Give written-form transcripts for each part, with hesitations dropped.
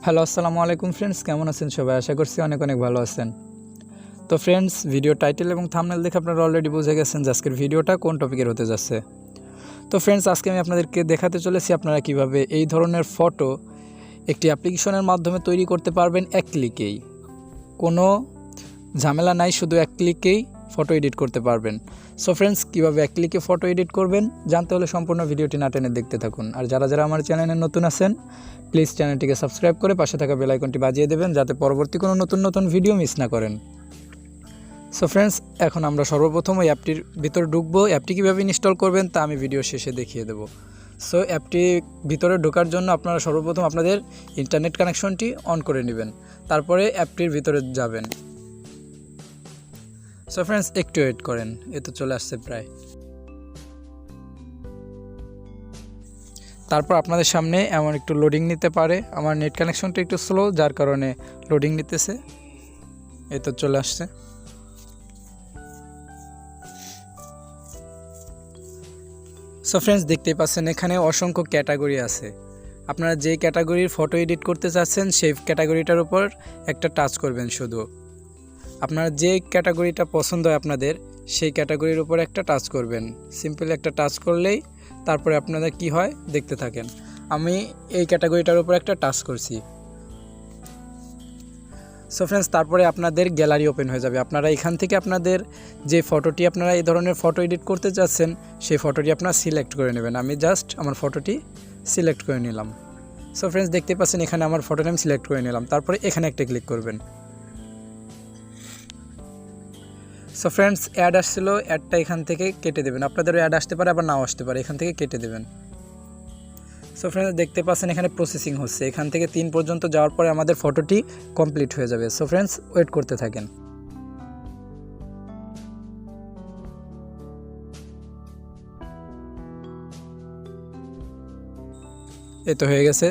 Hello আসসালামু আলাইকুম friends, কেমন আছেন সবাই? আশা করছি অনেক অনেক ভালো আছেন। তো ফ্রেন্ডস, ভিডিও টাইটেল এবং থাম্বনেল দেখে আপনারা অলরেডি বুঝে গেছেন যে আজকের ভিডিওটা কোন টপিকের হতে যাচ্ছে। তো ফ্রেন্ডস, আজকে আমি আপনাদেরকে দেখাতে চলেছি আপনারা কিভাবে এই ধরনের ফটো একটি অ্যাপ্লিকেশনের মাধ্যমে তৈরি করতে পারবেন এক ক্লিকেই। কোনো ঝামেলা নাই, শুধু এক ক্লিকেই ফটো এডিট করতে পারবেন। সো ফ্রেন্ডস, কীভাবে এক ক্লিকে ফটো এডিট করবেন জানতে হলে সম্পূর্ণ ভিডিওটি না টেনে দেখতে থাকুন। আর যারা যারা আমার চ্যানেলে নতুন আছেন প্লিজ চ্যানেলটিকে সাবস্ক্রাইব করে পাশে থাকা বেল আইকনটি বাজিয়ে দেবেন যাতে পরবর্তী কোনো নতুন ভিডিও মিস না করেন। সো ফ্রেন্ডস, এখন আমরা সর্বপ্রথম ওই অ্যাপটির ভিতরে ঢুকবো। অ্যাপটি কীভাবে ইনস্টল করবেন তা আমি ভিডিও শেষে দেখিয়ে দেবো। সো অ্যাপটি ভিতরে ঢোকার জন্য আপনারা সর্বপ্রথম আপনাদের ইন্টারনেট কানেকশনটি অন করে নেবেন, তারপরে অ্যাপটির ভিতরে যাবেন। সো ফ্রেন্ডস, একটু ওয়েট করেন, এ তো চলে আসছে প্রায়। তারপর আপনাদের সামনে এমন একটু লোডিং নিতে পারে। আমার নেট কানেকশনটা একটু স্লো, যার কারণে লোডিং নিতেছে। এই তো চলে আসছে। সো ফ্রেন্ডস, দেখতেই পাচ্ছেন এখানে অসংখ্য ক্যাটাগরি আছে। আপনারা যেই ক্যাটাগরির ফটো এডিট করতে চাচ্ছেন সেই ক্যাটাগরিটার উপর একটা টাচ করবেন। শুধু আপনারা যে ক্যাটাগরিটা পছন্দ হয় আপনাদের সেই ক্যাটাগরির উপর একটা টাচ করবেন। সিম্পল একটা টাচ করলেই তারপরে আপনাদের কি হয় দেখতে থাকেন। আমি এই ক্যাটাগরিটার উপর একটা টাচ করছি। সো ফ্রেন্ডস, তারপরে আপনাদের গ্যালারি ওপেন হয়ে যাবে। আপনারা এখান থেকে আপনাদের যে ফটোটি আপনারা এই ধরনের ফটো এডিট করতে চাচ্ছেন সেই ফটোটি আপনারা সিলেক্ট করে নেবেন। আমি জাস্ট আমার ফটোটি সিলেক্ট করে নিলাম। সো ফ্রেন্ডস, দেখতে পাচ্ছেন এখানে আমার ফটোটা আমি সিলেক্ট করে নিলাম। তারপরে এখানে একটা ক্লিক করবেন। সো ফ্রেন্ডস, অ্যাড আসছিলো, অ্যাডটা এখান থেকে কেটে দেবেন। আপনাদেরও অ্যাড আসতে পারে আবার নাও আসতে পারে, এখান থেকে কেটে দেবেন। সো ফ্রেন্ডস, দেখতে পাচ্ছেন এখানে প্রসেসিং হচ্ছে। এখান থেকে 3 পর্যন্ত যাওয়ার পরে আমাদের ফটোটি কমপ্লিট হয়ে যাবে। সো ফ্রেন্ডস, ওয়েট করতে থাকেন। এই তো হয়ে গেছে।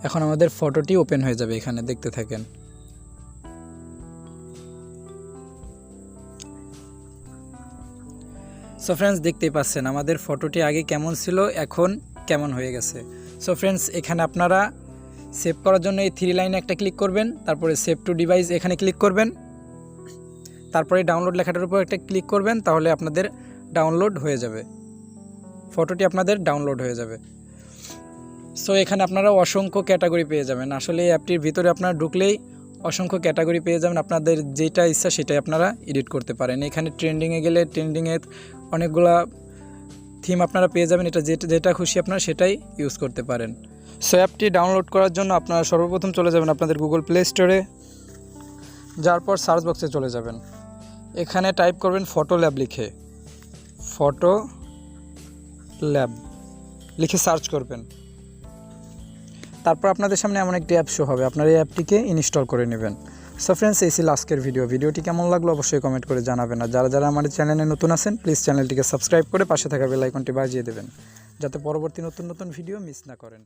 এখন আমাদের ফটোটি ওপেন হয়ে যাবে, এখানে দেখতে থাকেন। সো ফ্রেন্ডস, দেখতেই পাচ্ছেন আমাদের ফটোটি আগে কেমন ছিল, এখন কেমন হয়ে গেছে। সো ফ্রেন্ডস, এখানে আপনারা সেভ করার জন্য এই 3 লাইনে একটা ক্লিক করবেন, তারপরে সেভ টু ডিভাইস এখানে ক্লিক করবেন, তারপরে ডাউনলোড লেখাটার উপর একটা ক্লিক করবেন, তাহলে আপনাদের ডাউনলোড হয়ে যাবে, ফটোটি আপনাদের ডাউনলোড হয়ে যাবে। সো এখানে আপনারা অসংখ্য ক্যাটাগরি পেয়ে যাবেন। আসলে এই অ্যাপটির ভিতরে আপনারা ঢুকলেই অসংখ্য ক্যাটাগরি পেয়ে যাবেন। আপনাদের যেটা ইচ্ছা সেটাই আপনারা এডিট করতে পারেন। এখানে ট্রেন্ডিংয়ে গেলে ট্রেন্ডিংয়ে অনেকগুলা থিম আপনারা পেয়ে যাবেন। এটা যেটা খুশি আপনারা সেটাই ইউজ করতে পারেন। সো অ্যাপটি ডাউনলোড করার জন্য আপনারা সর্বপ্রথম চলে যাবেন আপনাদের গুগল প্লে স্টোরে, যার পর সার্চ বক্সে চলে যাবেন। এখানে টাইপ করবেন ফটো ল্যাব, ফটো ল্যাব লিখে সার্চ করবেন। তারপর আপনাদের সামনে এমন একটি অ্যাপ শো হবে, আপনারা এই অ্যাপটিকে ইনস্টল করে নেবেন। সো ফ্রেন্ডস, এই ছিল আজকের ভিডিওটি কেমন লাগলো অবশ্যই কমেন্ট করে জানাবেন। আর যারা যারা আমাদের চ্যানেলে নতুন আছেন প্লিজ চ্যানেলটিকে সাবস্ক্রাইব করে পাশে থাকা বেল আইকনটি বাজিয়ে দেবেন যাতে পরবর্তী নতুন ভিডিও মিস না করেন।